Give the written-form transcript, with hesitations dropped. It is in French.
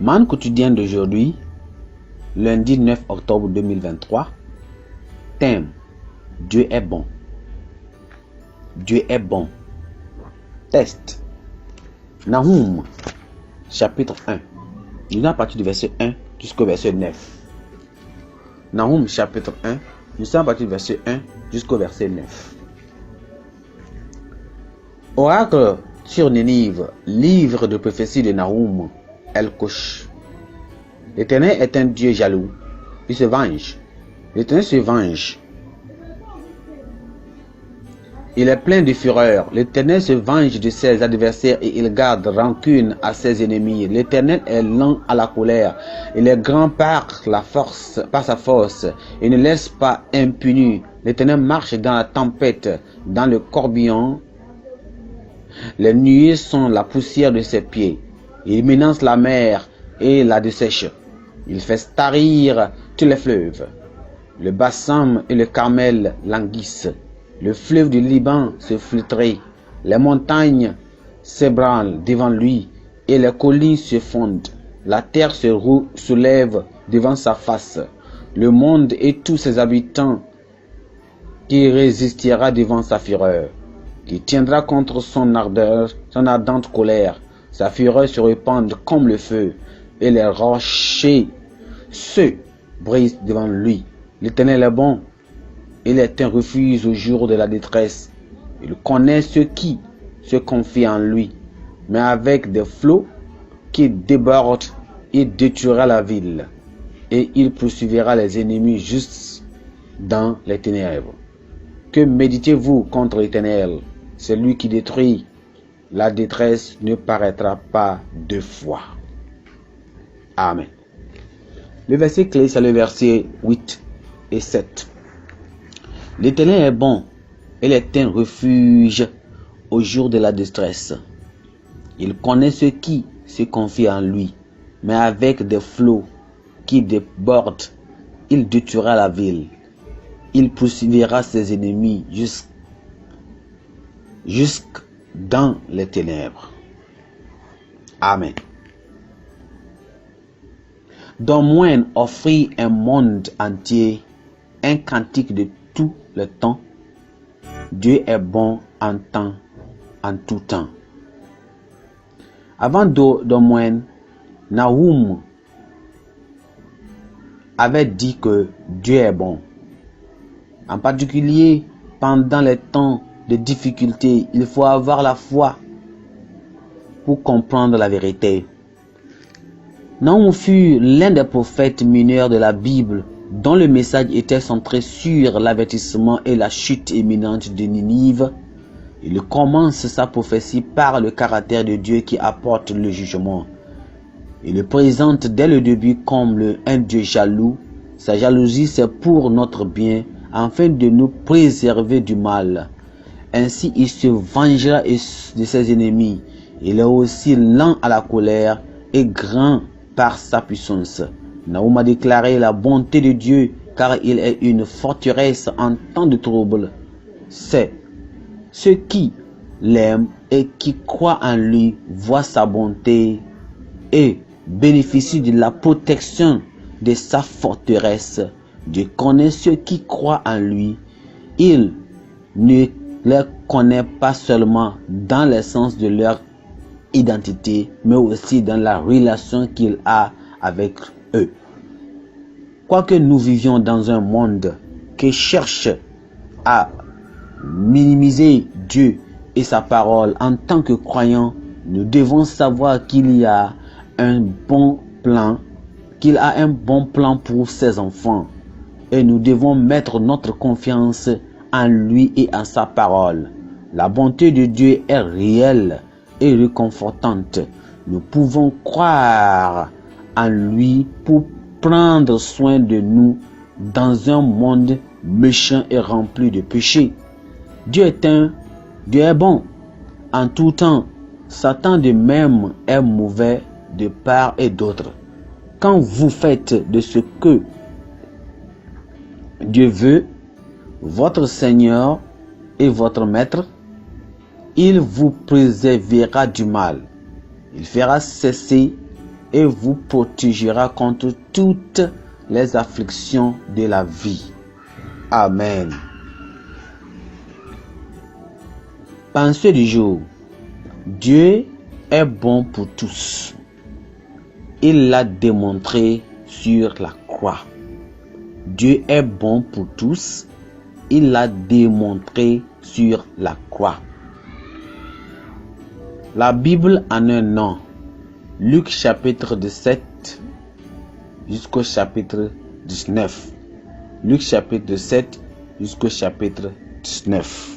Manne quotidienne d'aujourd'hui, lundi 9 octobre 2023. Thème: Dieu est bon. Dieu est bon. Test. Nahum, chapitre 1. Nous sommes à partir du verset 1 jusqu'au verset 9. Nahum, chapitre 1. Nous sommes à partir du verset 1 jusqu'au verset 9. Oracle sur Nénive, livre de prophétie de Nahum, El-Kosh. L'Éternel est un Dieu jaloux. Il se venge. L'Éternel se venge. Il est plein de fureur. L'Éternel se venge de ses adversaires et il garde rancune à ses ennemis. L'Éternel est lent à la colère. Il est grand par sa force. Il ne laisse pas impuni. L'Éternel marche dans la tempête, dans le corbillon. Les nuées sont la poussière de ses pieds. Il menace la mer et la dessèche. Il fait tarir tous les fleuves. Le Bassam et le Carmel languissent. Le fleuve du Liban se flétrit. Les montagnes s'ébranlent devant lui et les collines se fondent. La terre se soulève devant sa face. Le monde et tous ses habitants, qui résistera devant sa fureur, qui tiendra contre son ardeur, son ardente colère. Sa fureur se répand comme le feu et les rochers se brisent devant lui. L'Éternel est bon. Il est un refuge au jour de la détresse. Il connaît ceux qui se confient en lui. Mais avec des flots qui débordent, il détruira la ville. Et il poursuivra les ennemis justes dans les ténèbres. Que méditez-vous contre l'Éternel? C'est lui qui détruit. La détresse ne paraîtra pas deux fois. Amen. Le verset clé, c'est le verset 8 et 7. L'Éternel est bon, il est un refuge au jour de la détresse. Il connaît ceux qui se confient en lui, mais avec des flots qui débordent, il détruira la ville. Il poursuivra ses ennemis jusque dans les ténèbres. Amen. Donne-moi offrir un monde entier, un cantique de tout le temps. Dieu est bon en tout temps. Avant Donne-moi, Nahum avait dit que Dieu est bon. En particulier, pendant les temps de difficulté, il faut avoir la foi pour comprendre la vérité. Nahum fut l'un des prophètes mineurs de la Bible dont le message était centré sur l'avertissement et la chute imminente de Ninive. Il commence sa prophétie par le caractère de Dieu qui apporte le jugement. Il le présente dès le début comme un Dieu jaloux. Sa jalousie, c'est pour notre bien, afin de nous préserver du mal. Ainsi, il se vengera de ses ennemis. Il est aussi lent à la colère et grand par sa puissance. Nahum a déclaré la bonté de Dieu car il est une forteresse en temps de trouble. C'est ceux qui l'aiment et qui croient en lui voient sa bonté et bénéficient de la protection de sa forteresse. Dieu connaît ceux qui croient en lui. Il ne les connaît pas seulement dans le sens de leur identité, mais aussi dans la relation qu'il a avec eux. Quoique nous vivions dans un monde qui cherche à minimiser Dieu et sa parole, en tant que croyants, nous devons savoir qu'il a un bon plan pour ses enfants. Et nous devons mettre notre confiance en lui et en sa parole. La bonté de Dieu est réelle et réconfortante. Nous pouvons croire en lui pour prendre soin de nous dans un monde méchant et rempli de péchés. Dieu est bon en tout temps. Satan de même est mauvais de part et d'autre. Quand vous faites de ce que Dieu veut, votre Seigneur et votre Maître, il vous préservera du mal. Il fera cesser et vous protégera contre toutes les afflictions de la vie. Amen. Pensée du jour. Dieu est bon pour tous. Il l'a démontré sur la croix. Dieu est bon pour tous. Il l'a démontré sur la croix. La Bible en un nom. Luc chapitre 17 jusqu'au chapitre 19. Luc chapitre 7 jusqu'au chapitre 19.